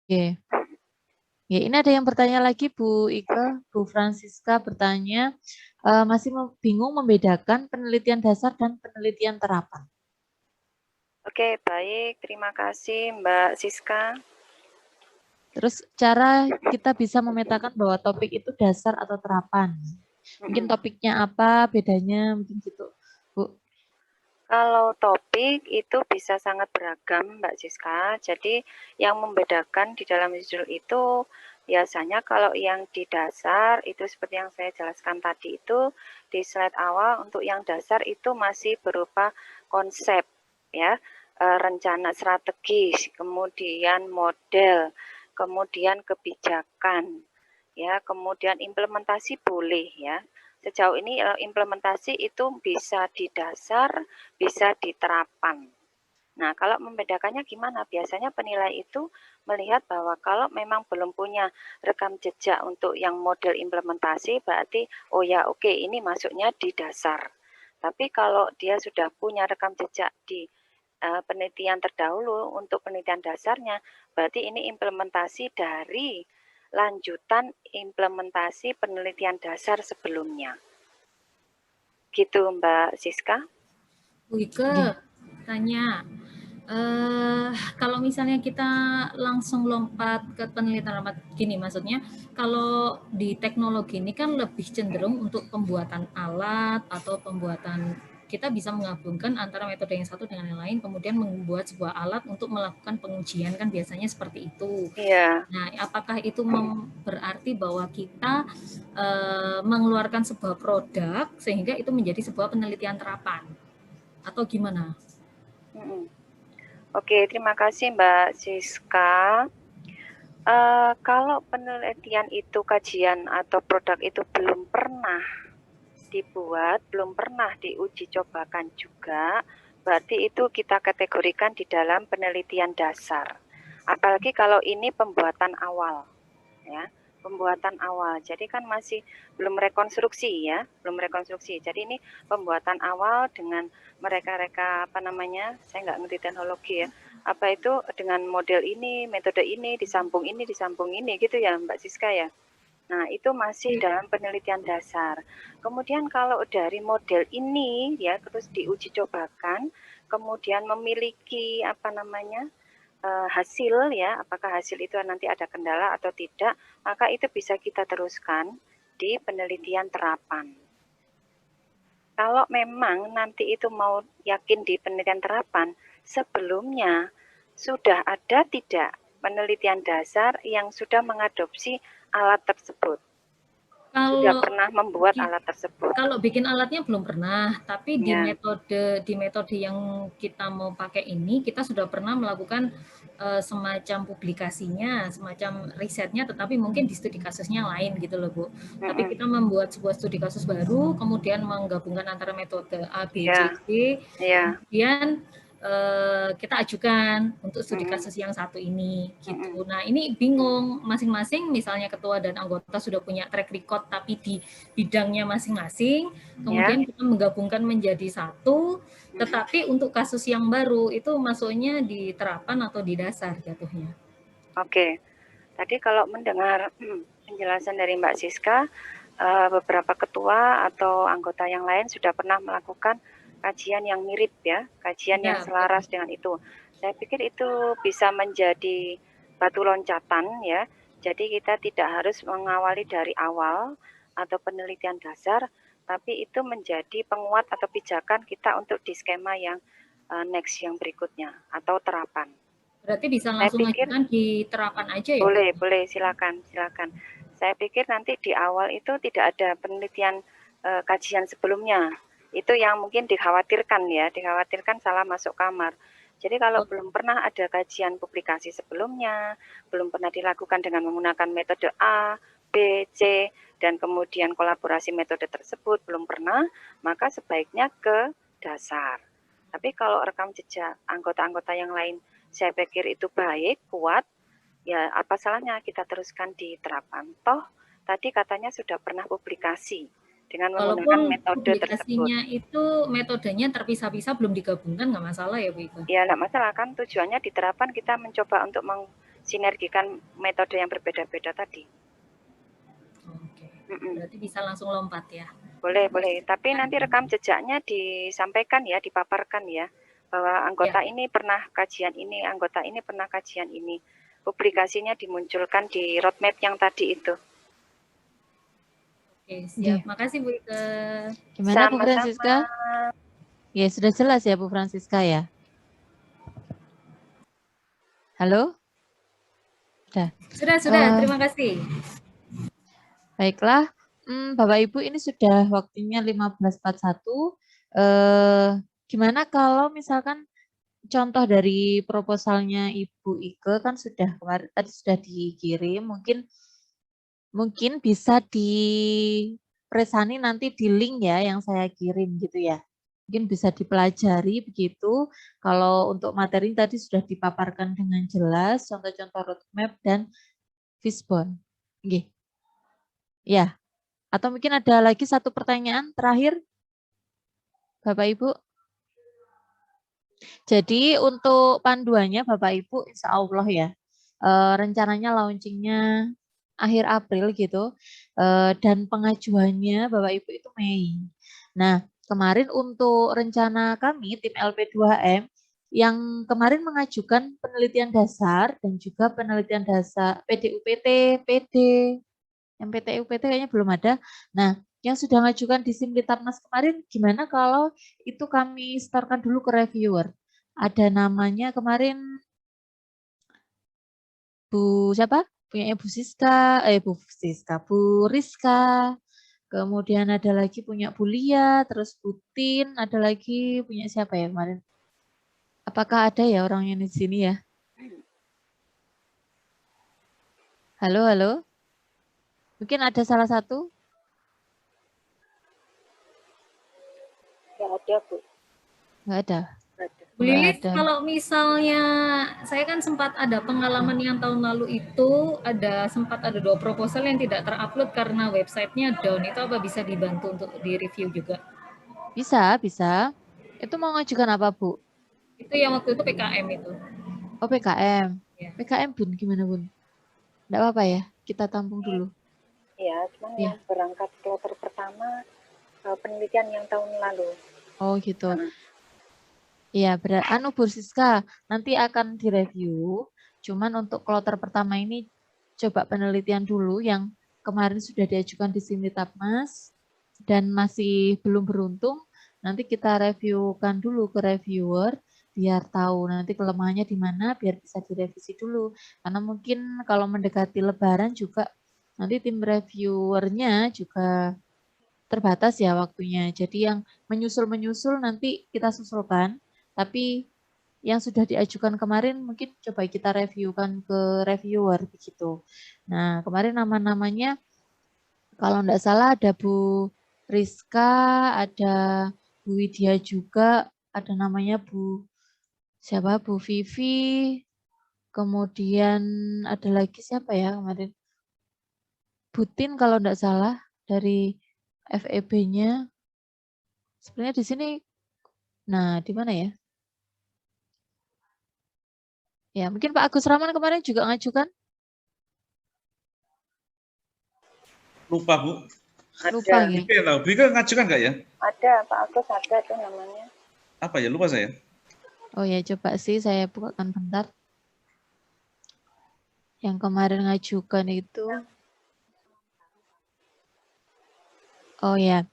Oke. Ya, ini ada yang bertanya lagi, Bu Ike. Bu Francisca bertanya, masih bingung membedakan penelitian dasar dan penelitian terapan. Oke, baik. Terima kasih, Mbak Siska. Terus cara kita bisa memetakan bahwa topik itu dasar atau terapan. Mungkin topiknya apa, bedanya, mungkin gitu, Bu. Kalau topik itu bisa sangat beragam, Mbak Siska. Jadi yang membedakan di dalam judul itu biasanya kalau yang di dasar itu seperti yang saya jelaskan tadi itu di slide awal, untuk yang dasar itu masih berupa konsep ya, rencana strategis, kemudian model, kemudian kebijakan ya, kemudian implementasi boleh ya. Sejauh ini implementasi itu bisa di dasar, bisa di terapan. Nah, kalau membedakannya gimana? Biasanya penilai itu melihat bahwa kalau memang belum punya rekam jejak untuk yang model implementasi, berarti oh ya oke, ini masuknya di dasar. Tapi kalau dia sudah punya rekam jejak di penelitian terdahulu untuk penelitian dasarnya, berarti ini implementasi dari lanjutan implementasi penelitian dasar sebelumnya. Gitu Mbak Siska. Bu Ike, tanya, kalau misalnya kita langsung lompat ke penelitian gini, maksudnya kalau di teknologi ini kan lebih cenderung untuk pembuatan alat atau pembuatan, kita bisa menggabungkan antara metode yang satu dengan yang lain, kemudian membuat sebuah alat untuk melakukan pengujian, kan biasanya seperti itu. Iya. Nah, apakah itu berarti bahwa kita mengeluarkan sebuah produk sehingga itu menjadi sebuah penelitian terapan? Atau gimana? Oke, terima kasih Mbak Siska. Kalau penelitian itu, kajian atau produk itu belum pernah dibuat, belum pernah diuji cobakan juga, berarti itu kita kategorikan di dalam penelitian dasar. Apalagi kalau ini pembuatan awal, ya, pembuatan awal. Jadi kan masih belum rekonstruksi ya, belum rekonstruksi. Jadi ini pembuatan awal dengan mereka-reka apa namanya, saya nggak ngerti teknologi ya, apa itu dengan model ini, metode ini, disambung ini gitu ya Mbak Siska ya. Nah, itu masih dalam penelitian dasar. Kemudian kalau dari model ini ya terus diuji cobakan, kemudian memiliki apa namanya, hasil ya, apakah hasil itu nanti ada kendala atau tidak, maka itu bisa kita teruskan di penelitian terapan. Kalau memang nanti itu mau yakin di penelitian terapan, sebelumnya sudah ada tidak penelitian dasar yang sudah mengadopsi alat tersebut? Sudah pernah membuat alat tersebut? Kalau bikin alatnya belum pernah, tapi di Ya. metode yang kita mau pakai ini, kita sudah pernah melakukan semacam publikasinya, semacam risetnya, tetapi mungkin di studi kasusnya lain gitu loh Bu. Tapi kita membuat sebuah studi kasus baru, kemudian menggabungkan antara metode A, B, C, D, kemudian kita ajukan untuk studi kasus yang satu ini gitu. Nah, ini bingung masing-masing, misalnya ketua dan anggota sudah punya track record tapi di bidangnya masing-masing, kemudian kita menggabungkan menjadi satu, tetapi untuk kasus yang baru itu masuknya di terapan atau di dasar jatuhnya. Oke, tadi kalau mendengar penjelasan dari Mbak Siska, beberapa ketua atau anggota yang lain sudah pernah melakukan kajian yang mirip ya, kajian yang selaras dengan itu. Saya pikir itu bisa menjadi batu loncatan ya. Jadi kita tidak harus mengawali dari awal atau penelitian dasar, tapi itu menjadi penguat atau pijakan kita untuk di skema yang next yang berikutnya atau terapan. Berarti bisa langsung ajukan di terapan aja ya? Boleh, silakan. Saya pikir nanti di awal itu tidak ada penelitian kajian sebelumnya. Itu yang mungkin dikhawatirkan ya, dikhawatirkan salah masuk kamar. Jadi kalau belum pernah ada kajian publikasi sebelumnya, belum pernah dilakukan dengan menggunakan metode A, B, C, dan kemudian kolaborasi metode tersebut belum pernah, maka sebaiknya ke dasar. Tapi kalau rekam jejak anggota-anggota yang lain, saya pikir itu baik, kuat, ya apa salahnya kita teruskan di terapan. Toh tadi katanya sudah pernah publikasi dengan menggunakan metode tersebut. Publikasinya itu metodenya terpisah-pisah belum digabungkan, nggak masalah ya Bu Ika? Ya nggak masalah kan, tujuannya di terapan kita mencoba untuk sinergikan metode yang berbeda-beda tadi. Oke. Berarti bisa langsung lompat ya. Boleh. Tapi nanti rekam jejaknya disampaikan ya, dipaparkan ya, bahwa anggota ini pernah kajian ini, anggota ini pernah kajian ini. Publikasinya dimunculkan di roadmap yang tadi itu. Oke, siap. Makasih Bu Ike. Gimana Bu Francisca? Ya, sudah jelas ya Bu Francisca ya? Halo? Sudah. Terima kasih. Baiklah, Bapak Ibu ini sudah waktunya 15.41. Gimana kalau misalkan contoh dari proposalnya Ibu Ike kan sudah kemarin tadi sudah dikirim, mungkin bisa dipresani nanti di link ya yang saya kirim gitu ya. Mungkin bisa dipelajari begitu. Kalau untuk materi tadi sudah dipaparkan dengan jelas, contoh-contoh roadmap dan fishbone. Oke. Ya. Atau mungkin ada lagi satu pertanyaan terakhir, Bapak Ibu. Jadi untuk panduannya Bapak Ibu, insya Allah ya, rencananya launchingnya akhir April gitu, dan pengajuannya Bapak Ibu itu Mei. Nah, kemarin untuk rencana kami tim LP2M yang kemarin mengajukan penelitian dasar dan juga penelitian dasar PDUPT, PD, MPT-UPT kayaknya belum ada. Nah, yang sudah mengajukan di Simlitapnas kemarin, gimana kalau itu kami setorkan dulu ke reviewer? Ada namanya kemarin Bu siapa? Punya Bu Rizka. Kemudian ada lagi punya Bu Lia, terus Putin, ada lagi punya siapa ya kemarin? Apakah ada ya orang yang di sini ya? Halo? Mungkin ada salah satu? Nggak ada, Bu. Nggak ada. Bu Lilis, kalau misalnya saya kan sempat ada pengalaman yang tahun lalu itu sempat ada 2 proposal yang tidak terupload karena websitenya down. Itu apa bisa dibantu untuk di-review juga? Bisa. Itu mau ngajukan apa, Bu? Itu yang waktu itu PKM itu. Oh, PKM. Ya. PKM, Bun, gimana, Bun? Nggak apa-apa ya, kita tampung dulu. Ya, cuman yang berangkat kloter pertama penelitian yang tahun lalu. Oh, gitu. Iya, Bu Siska, nanti akan direview. Cuman untuk kloter pertama ini coba penelitian dulu yang kemarin sudah diajukan di Simlitapmas dan masih belum beruntung. Nanti kita reviewkan dulu ke reviewer biar tahu nanti kelemahannya di mana biar bisa direvisi dulu. Karena mungkin kalau mendekati Lebaran juga nanti tim reviewernya juga terbatas ya waktunya. Jadi yang menyusul nanti kita susulkan. Tapi yang sudah diajukan kemarin mungkin coba kita reviewkan ke reviewer begitu. Nah, kemarin nama-namanya kalau enggak salah ada Bu Rizka, ada Bu Widya juga, ada namanya Bu Vivi, kemudian ada lagi siapa ya kemarin? Putin kalau enggak salah dari FEB-nya. Sebenarnya di sini, nah di mana ya? Ya, mungkin Pak Agus Rahman kemarin juga ngajukan? Lupa, Bu. Lupa ya? Bu Ike ngajukan nggak ya? Ada, Pak Agus ada tuh namanya. Apa ya, lupa saya. Oh ya, coba sih saya bukakan bentar. Yang kemarin ngajukan itu. Oh ya,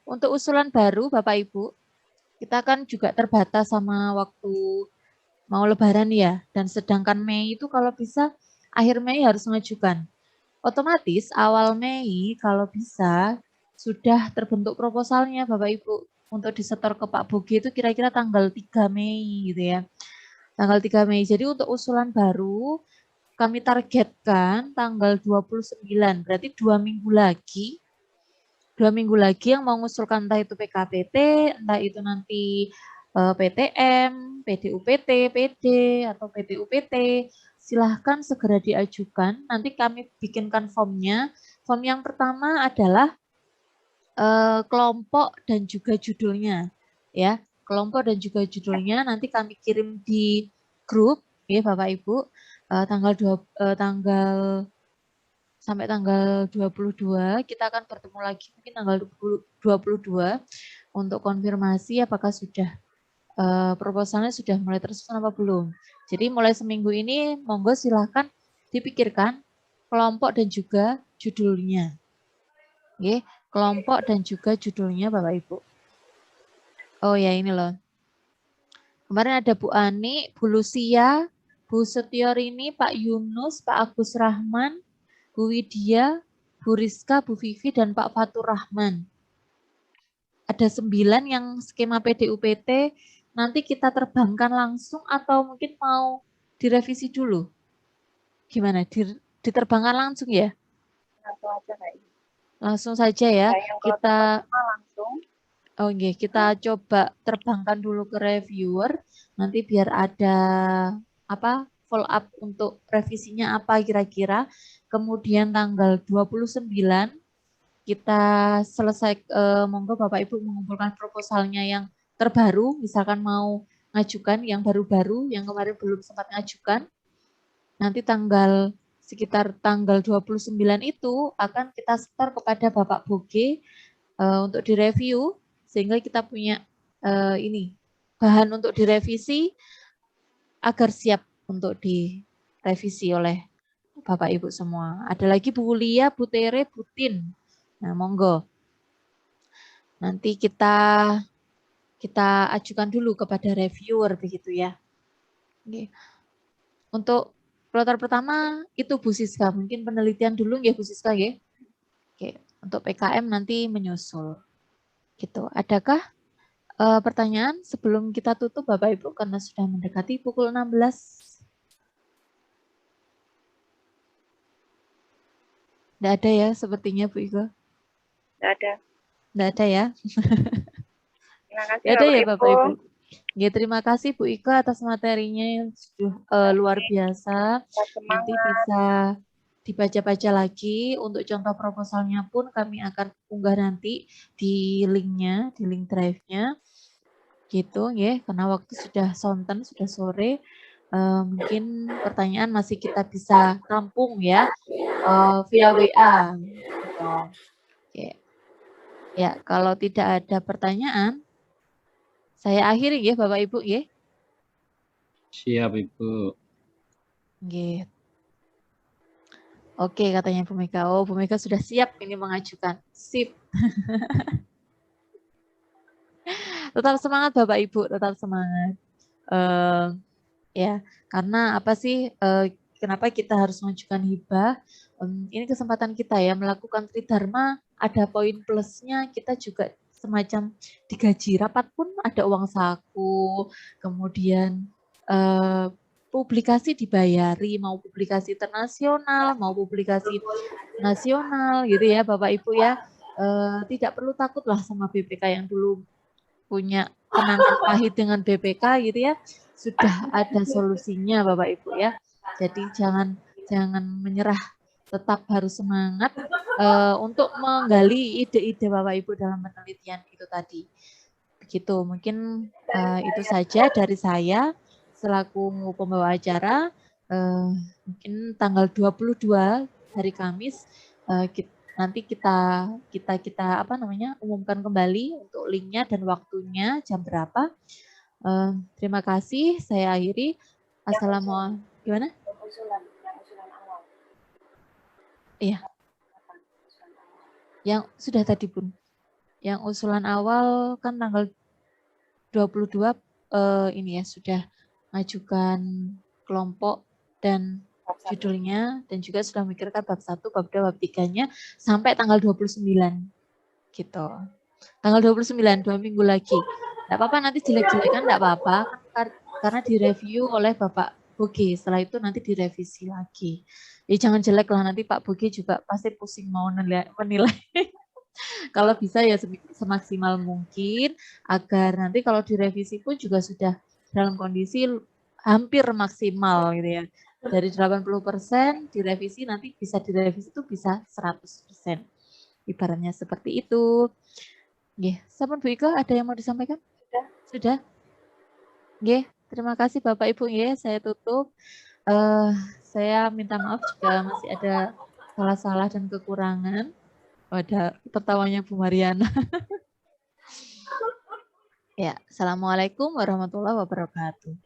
untuk usulan baru Bapak Ibu, kita kan juga terbatas sama waktu mau Lebaran ya, dan sedangkan Mei itu kalau bisa akhir Mei harus mengajukan. Otomatis awal Mei kalau bisa sudah terbentuk proposalnya Bapak Ibu untuk disetor ke Pak Bogi itu kira-kira tanggal 3 Mei gitu ya. Tanggal 3 Mei. Jadi untuk usulan baru kami targetkan tanggal 29, berarti 2 minggu lagi. 2 minggu lagi yang mau mengusulkan entah itu PKPT, entah itu nanti PTM, PDUPT, PD, atau PTUPT, silahkan segera diajukan. Nanti kami bikinkan formnya. Form yang pertama adalah kelompok dan juga judulnya. Ya, kelompok dan juga judulnya nanti kami kirim di grup, ya Bapak Ibu. tanggal sampai tanggal 22 kita akan bertemu lagi mungkin tanggal 22 untuk konfirmasi apakah sudah proposalnya sudah mulai tersusun apa belum. Jadi mulai seminggu ini monggo silahkan dipikirkan kelompok dan juga judulnya. Oke, kelompok dan juga judulnya Bapak Ibu. Oh ya ini loh. Kemarin ada Bu Ani, Bu Lucia, Bu Setiorini, Pak Yunus, Pak Agus Rahman, Bu Widya, Bu Rizka, Bu Vivi, dan Pak Fatur Rahman. Ada 9 yang skema PDUPT, nanti kita terbangkan langsung atau mungkin mau direvisi dulu? Gimana? Diterbangkan langsung ya? Langsung aja kayaknya. Langsung saja ya. Yang Kita langsung. Oh okay, kita coba terbangkan dulu ke reviewer. Nanti biar ada apa follow up untuk revisinya apa kira-kira. Kemudian tanggal 29 kita selesai monggo Bapak Ibu mengumpulkan proposalnya yang terbaru, misalkan mau ngajukan yang baru-baru yang kemarin belum sempat ngajukan. Nanti sekitar tanggal 29 itu akan kita setor kepada Bapak Boge untuk direview sehingga kita punya ini bahan untuk direvisi agar siap untuk direvisi oleh Bapak Ibu semua. Ada lagi Bu Lia, Bu Tere, Bu Tin. Nah, monggo. Nanti kita ajukan dulu kepada reviewer begitu ya. Oke. Untuk kloter pertama itu Bu Siska, mungkin penelitian dulu ya Bu Siska ya. Oke, untuk PKM nanti menyusul. Gitu. Adakah pertanyaan sebelum kita tutup Bapak Ibu karena sudah mendekati pukul 16? Tidak ada ya sepertinya Bu Iko? Tidak ada. Tidak ada ya? Terima kasih Tidak ada ya Bapak Ibu? Ya, terima kasih Bu Iko atas materinya yang sudah luar biasa. Nanti bisa dibaca-baca lagi. Untuk contoh proposalnya pun kami akan unggah nanti di linknya, di link drive-nya. Gitu ya, karena waktu sudah sonten, sudah sore. Mungkin pertanyaan masih kita bisa tampung ya via WA. Gitu. Oke. Ya, kalau tidak ada pertanyaan, saya akhiri ya Bapak Ibu ya. Siap Ibu. Gitu. Oke, katanya Bu Mega. Oh, Bu Mega sudah siap ini mengajukan. Sip. Tetap semangat Bapak Ibu, tetap semangat. Ya, karena apa sih? Kenapa kita harus mengajukan hibah? Ini kesempatan kita ya melakukan tridharma. Ada poin plusnya. Kita juga semacam digaji rapat pun ada uang saku. Kemudian publikasi dibayari, mau publikasi internasional, mau publikasi nasional gitu ya Bapak Ibu ya. Tidak perlu takut lah sama BPK yang dulu punya kenangan pahit dengan BPK gitu ya. Sudah ada solusinya Bapak Ibu ya. Jadi jangan menyerah, tetap harus semangat untuk menggali ide-ide Bapak Ibu dalam penelitian itu tadi. Begitu, mungkin itu saja dari saya selaku pembawa acara. Mungkin tanggal 22 hari Kamis nanti kita umumkan kembali untuk linknya dan waktunya jam berapa. Terima kasih, saya akhiri. Assalamualaikum. Gimana? Usulan awal. Iya. Yang sudah tadi Bun. Yang usulan awal kan tanggal 22 ini ya sudah mengajukan kelompok dan judulnya dan juga sudah memikirkan bab 1, bab 2, bab 3-nya sampai tanggal 29 gitu. Tanggal 29, 2 minggu lagi. Enggak apa-apa nanti jelek-jelekan enggak apa-apa karena direview oleh Bapak Boge. Setelah itu nanti direvisi lagi. Jadi jangan jelek lah nanti Pak Boge juga pasti pusing mau menilai. Kalau bisa ya semaksimal mungkin agar nanti kalau direvisi pun juga sudah dalam kondisi hampir maksimal gitu ya. Dari 80% direvisi nanti bisa direvisi itu bisa 100%. Ibaratnya seperti itu. Nggih, sampun Bu Iko ada yang mau disampaikan? Sudah. Nggih, terima kasih Bapak Ibu nggih, saya tutup. Saya minta maaf jika masih ada salah-salah dan kekurangan. Ada tertawanya Bu Mariana. Ya, Assalamualaikum warahmatullahi wabarakatuh.